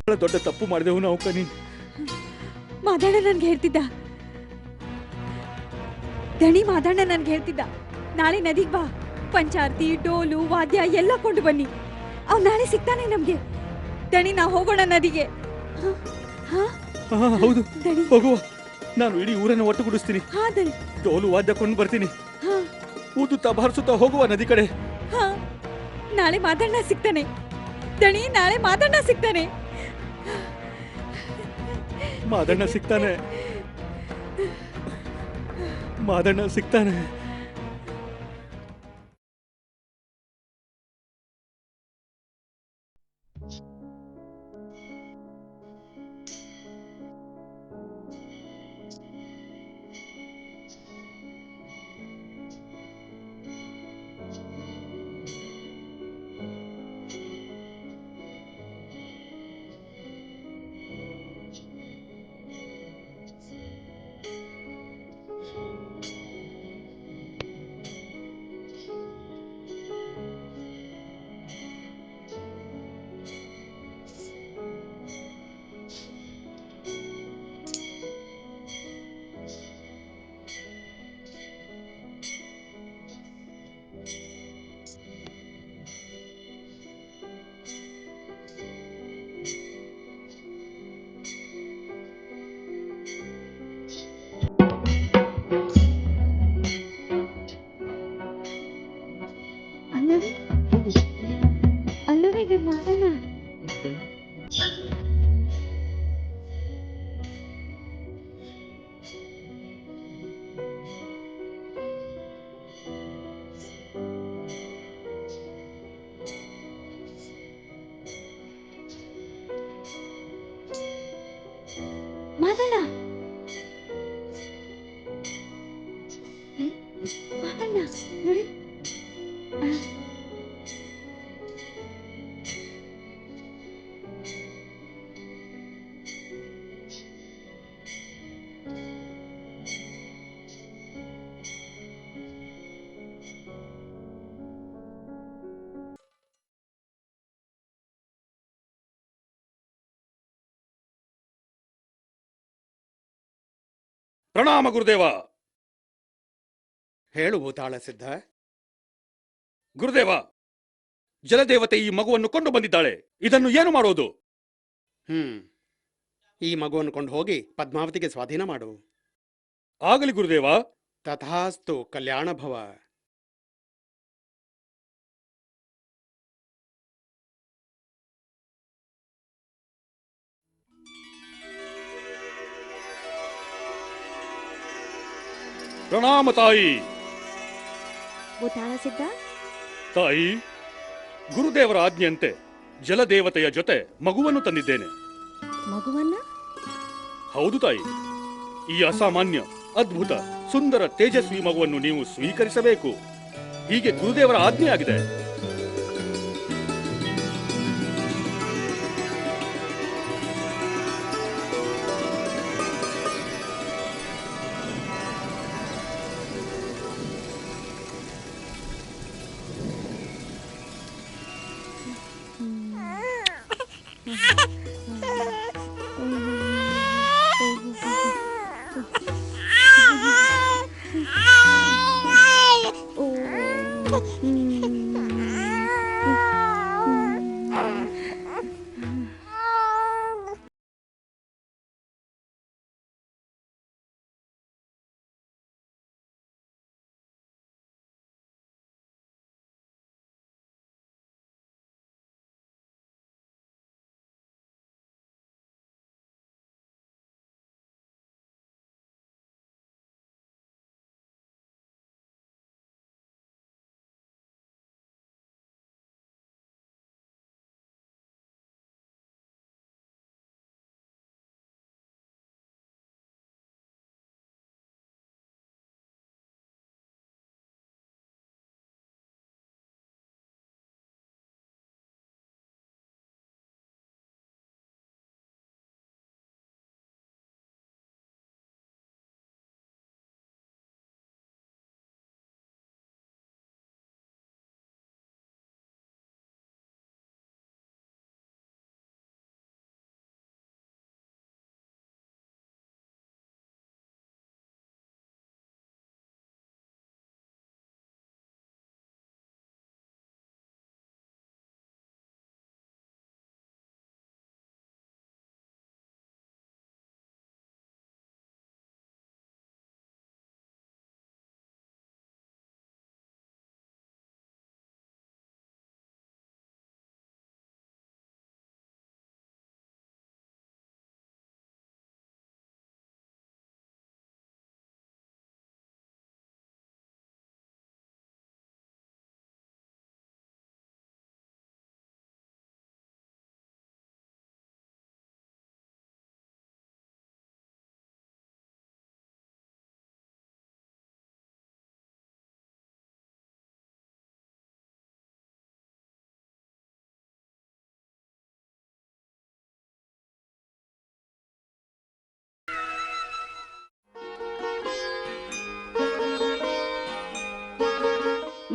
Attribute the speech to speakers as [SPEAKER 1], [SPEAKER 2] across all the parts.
[SPEAKER 1] ದೊಡ್ಡ ತಪ್ಪು ಮಾಡಿದೆವು ನಾವು ಕಣಿ.
[SPEAKER 2] ಮಾದಣ್ಣ ನನ್ಗೆ ಹೇಳ್ತಿದ್ದ, ದಣಿ ಮಾದಣ್ಣ ನನ್ಗೆ ಹೇಳ್ತಿದ್ದ, ನಾಳೆ ನದಿಗ್ ಬಾ, ಪಂಚಾರ್ತಿ ಡೋಲು ವಾದ್ಯ ಎಲ್ಲ ಕೊಂಡು ಬನ್ನಿ, ಅವ್ ನಾಳೆ ಸಿಗ್ತಾನೆ ನಮ್ಗೆ. ದಣಿ ನಾವು ಹೋಗೋಣ ನದಿಗೆ.
[SPEAKER 1] ಹೌದು ಹೋಗುವ. ನಾನು ಇಡೀ ಊರನ್ನು ಒಟ್ಟುಗೂಡಿಸ್ತೀನಿ. ಡೋಲು ವಾದ್ಯ ಕೊಂಡು ಬರ್ತೀನಿ. ಊದುತ್ತಾ ಬಾರಿಸುತ್ತಾ ಹೋಗುವ ನದಿ ಕಡೆ.
[SPEAKER 2] ನಾಳೆ ಮಾದಣ್ಣ ಸಿಗ್ತಾನೆ ದಣಿ, ನಾಳೆ ಮಾದಣ್ಣ ಸಿಗ್ತಾನೆ.
[SPEAKER 1] ಮಾದಣ್ಣ ಸಿಗ್ತಾನೆ, ಮಾದಣ್ಣ ಸಿಗ್ತಾನೆ.
[SPEAKER 2] ಅಲ್ಲವೇ ಮಾದಣ್ಣ? ಮಾದಣ್ಣ, ಮಾದಣ್ಣ ನೋಡಿ.
[SPEAKER 1] ಪ್ರಣಾಮ ಗುರುದೇವ.
[SPEAKER 3] ಹೇಳು ಭೂತಾಳ ಸಿದ್ಧ.
[SPEAKER 1] ಗುರುದೇವ, ಜಲದೇವತೆ ಈ ಮಗುವನ್ನು ಕೊಂಡು ಬಂದಿದ್ದಾಳೆ. ಇದನ್ನು ಏನು ಮಾಡೋದು?
[SPEAKER 3] ಈ ಮಗುವನ್ನು ಕೊಂಡು ಹೋಗಿ ಪದ್ಮಾವತಿಗೆ ಸ್ವಾಧೀನ ಮಾಡು.
[SPEAKER 1] ಆಗಲಿ ಗುರುದೇವ.
[SPEAKER 3] ತಥಾಸ್ತು. ಕಲ್ಯಾಣ ಭವ.
[SPEAKER 1] ಪ್ರಣಾಮ ತಾಯಿ.
[SPEAKER 2] ಭೂತಾಳ ಸಿದ್ಧ.
[SPEAKER 1] ತಾಯಿ, ಗುರುದೇವರ ಆಜ್ಞೆಯಂತೆ ಜಲದೇವತೆಯ ಜೊತೆ ಮಗುವನ್ನು ತಂದಿದ್ದೇನೆ.
[SPEAKER 2] ಮಗುವನ್ನ?
[SPEAKER 1] ಹೌದು ತಾಯಿ. ಈ ಅಸಾಮಾನ್ಯ, ಅದ್ಭುತ, ಸುಂದರ, ತೇಜಸ್ವಿ ಮಗುವನ್ನು ನೀವು ಸ್ವೀಕರಿಸಬೇಕು. ಹೀಗೆ ಗುರುದೇವರ ಆಜ್ಞೆಯಾಗಿದೆ.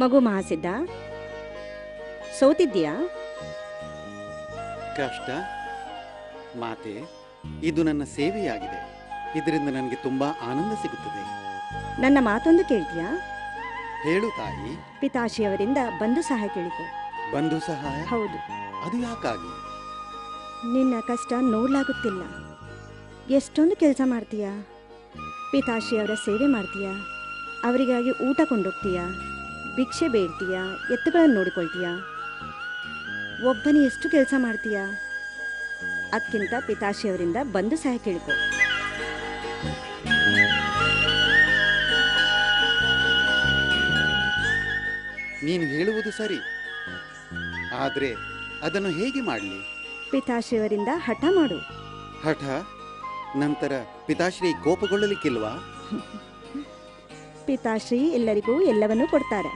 [SPEAKER 4] ಮಗು ಮಹಾಸಿದ್ಧ, ಸೋತಿದ್ಯಾ?
[SPEAKER 5] ಕಷ್ಟ ಮಾತೆ, ಇದು ನನ್ನ ಸೇವೆಯಾಗಿದೆ. ಇದರಿಂದ ನನಗೆ ತುಂಬಾ ಆನಂದ ಸಿಗುತ್ತದೆ.
[SPEAKER 4] ನನ್ನ ಮಾತೊಂದು ಕೇಳ್ತೀಯಾ?
[SPEAKER 5] ಹೇಳು ತಾಯಿ.
[SPEAKER 4] ಪಿತಾಶ್ರೀಯವರಿಂದ ಬಂಧು ಸಹಾಯ ಕೇಳಿಕೊ.
[SPEAKER 5] ಬಂಧು ಸಹಾಯ?
[SPEAKER 4] ಹೌದು.
[SPEAKER 5] ಅದು ಯಾಕಾಗಿ?
[SPEAKER 4] ನಿನ್ನ ಕಷ್ಟ ನೋಡ್ಲಾಗುತ್ತಿಲ್ಲ. ಎಷ್ಟೊಂದು ಕೆಲಸ ಮಾಡ್ತೀಯಾ, ಪಿತಾಶ್ರೀಯವರ ಸೇವೆ ಮಾಡ್ತೀಯಾ, ಅವರಿಗಾಗಿ ಊಟ ಕೊಂಡೋಗ್ತೀಯಾ, ಭಿಕ್ಷೆ ಬೇಡ್ತೀಯಾ, ಎತ್ತುಗಳನ್ನು ನೋಡಿಕೊಳ್ತೀಯಾ, ಒಬ್ಬನೇ ಎಷ್ಟು ಕೆಲಸ ಮಾಡ್ತೀಯಾ? ಅದಕ್ಕಿಂತ ಪಿತಾಶ್ರೀಯವರಿಂದ ಬಂಧು ಸಹಾಯ ಕೇಳಿಕೊ.
[SPEAKER 5] ನೀನು ಹೇಳುವುದು ಸರಿ, ಆದರೆ ಅದನ್ನು ಹೇಗೆ ಮಾಡಲಿ?
[SPEAKER 4] ಪಿತಾಶ್ರೀಯವರಿಂದ ಹಠ ಮಾಡು.
[SPEAKER 5] ಹಠ? ನಂತರ ಪಿತಾಶ್ರೀ ಕೋಪಗೊಳ್ಳಲಿಕ್ಕಿಲ್ವಾ?
[SPEAKER 4] ಪಿತಾಶ್ರೀ ಎಲ್ಲರಿಗೂ ಎಲ್ಲವನ್ನೂ ಕೊಡ್ತಾರೆ.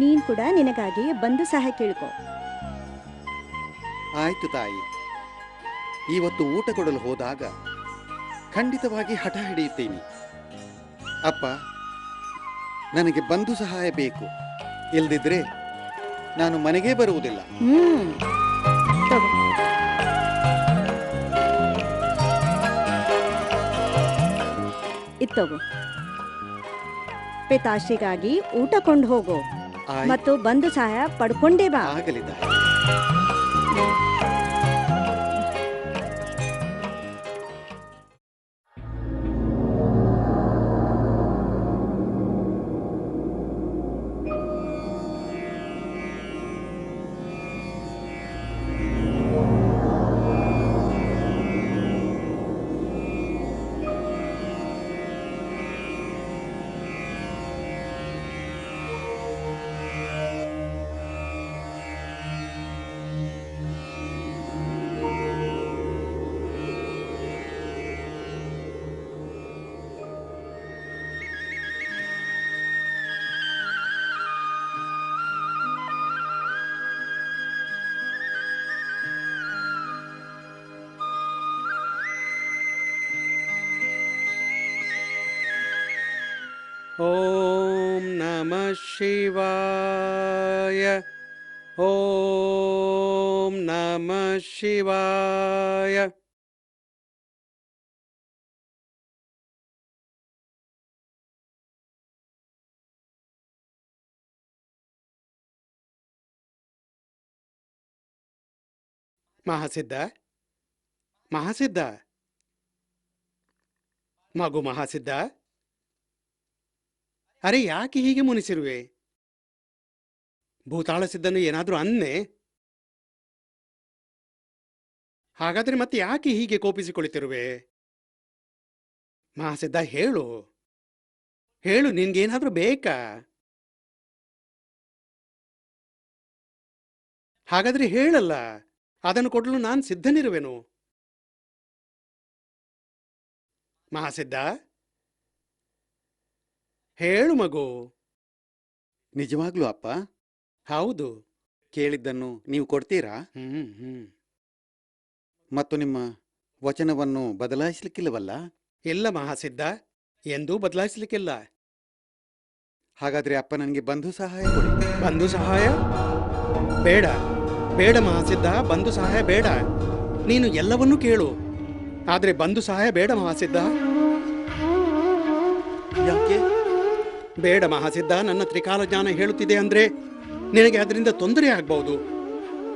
[SPEAKER 4] ನೀನ್ ಕೂಡ ನಿನಗಾಗಿ ಬಂಧು ಸಹಾಯ ಕೇಳ್ಕೊ.
[SPEAKER 5] ಆಯ್ತು ತಾಯಿ. ಇವತ್ತು ಊಟ ಕೊಡಲು ಹೋದಾಗ ಖಂಡಿತವಾಗಿ ಹಠ ಹಿಡಿಯುತ್ತೀನಿ. ಅಪ್ಪ, ನನಗೆ ಬಂಧು ಸಹಾಯ ಬೇಕು, ಇಲ್ದಿದ್ರೆ ನಾನು ಮನೆಗೆ ಬರುವುದಿಲ್ಲ.
[SPEAKER 4] ತಗೋ. ಇತ್ತಗೋ, ಪಿತಾಶ್ರೀಗಾಗಿ ಊಟ ಕೊಂಡು ಹೋಗು ಮತ್ತು ಬಂಧು ಸಹಾಯ ಪಡ್ಕೊಂಡೇ ಬಾ.
[SPEAKER 5] ಆಗಲಿ ತಾಯಿ.
[SPEAKER 3] ಓಂ ನಮಃ ಶಿವಾಯ. ಓಂ ನಮಃ ಶಿವಾಯ. ಮಹಾಸಿದ್ಧ, ಮಹಾಸಿದ್ಧ, ಮಗು ಮಹಾಸಿದ್ಧ, ಅರೆ ಯಾಕೆ ಹೀಗೆ ಮುನಿಸಿರುವೆ? ಭೂತಾಳ ಸಿದ್ಧನು ಏನಾದ್ರೂ ಅನ್ನೆ? ಹಾಗಾದ್ರೆ ಮತ್ತೆ ಯಾಕೆ ಹೀಗೆ ಕೋಪಿಸಿಕೊಳ್ಳುತ್ತಿರುವೆ? ಮಹಾಸಿದ್ಧ, ಹೇಳು ಹೇಳು, ನಿನ್ಗೇನಾದ್ರೂ ಬೇಕಾ? ಹಾಗಾದ್ರೆ ಹೇಳಲ್ಲ, ಅದನ್ನು ಕೊಡಲು ನಾನು ಸಿದ್ಧನಿರುವೆನು. ಮಹಾಸಿದ್ಧ, ಹೇಳು ಮಗು.
[SPEAKER 5] ನಿಜವಾಗ್ಲೂ ಅಪ್ಪ?
[SPEAKER 3] ಹೌದು.
[SPEAKER 5] ಕೇಳಿದ್ದನ್ನು ನೀವು ಕೊಡ್ತೀರಾ? ಮತ್ತು ನಿಮ್ಮ ವಚನವನ್ನು ಬದಲಾಯಿಸಲಿಕ್ಕಿಲ್ಲವಲ್ಲ?
[SPEAKER 3] ಇಲ್ಲ ಮಹಾಸಿದ್ಧ, ಎಂದೂ ಬದಲಾಯಿಸಲಿಕ್ಕಿಲ್ಲ.
[SPEAKER 5] ಹಾಗಾದ್ರೆ ಅಪ್ಪ ನನಗೆ ಬಂಧು ಸಹಾಯ ಕೊಡಿ.
[SPEAKER 3] ಬಂಧು ಸಹಾಯ ಬೇಡ, ಬೇಡ ಮಹಾಸಿದ್ಧ, ಬಂಧು ಸಹಾಯ ಬೇಡ. ನೀನು ಎಲ್ಲವನ್ನೂ ಕೇಳು, ಆದ್ರೆ ಬಂಧು ಸಹಾಯ ಬೇಡ ಮಹಾಸಿದ್ಧ.
[SPEAKER 5] ಯಾಕೆ?
[SPEAKER 3] ಬೇಡ ಮಹಾಸಿದ್ಧ, ನನ್ನ ತ್ರಿಕಾಲ ಜ್ಞಾನ ಹೇಳುತ್ತಿದೆ ಅಂದ್ರೆ ನಿನಗೆ ಅದರಿಂದ ತೊಂದರೆ ಆಗ್ಬಹುದು.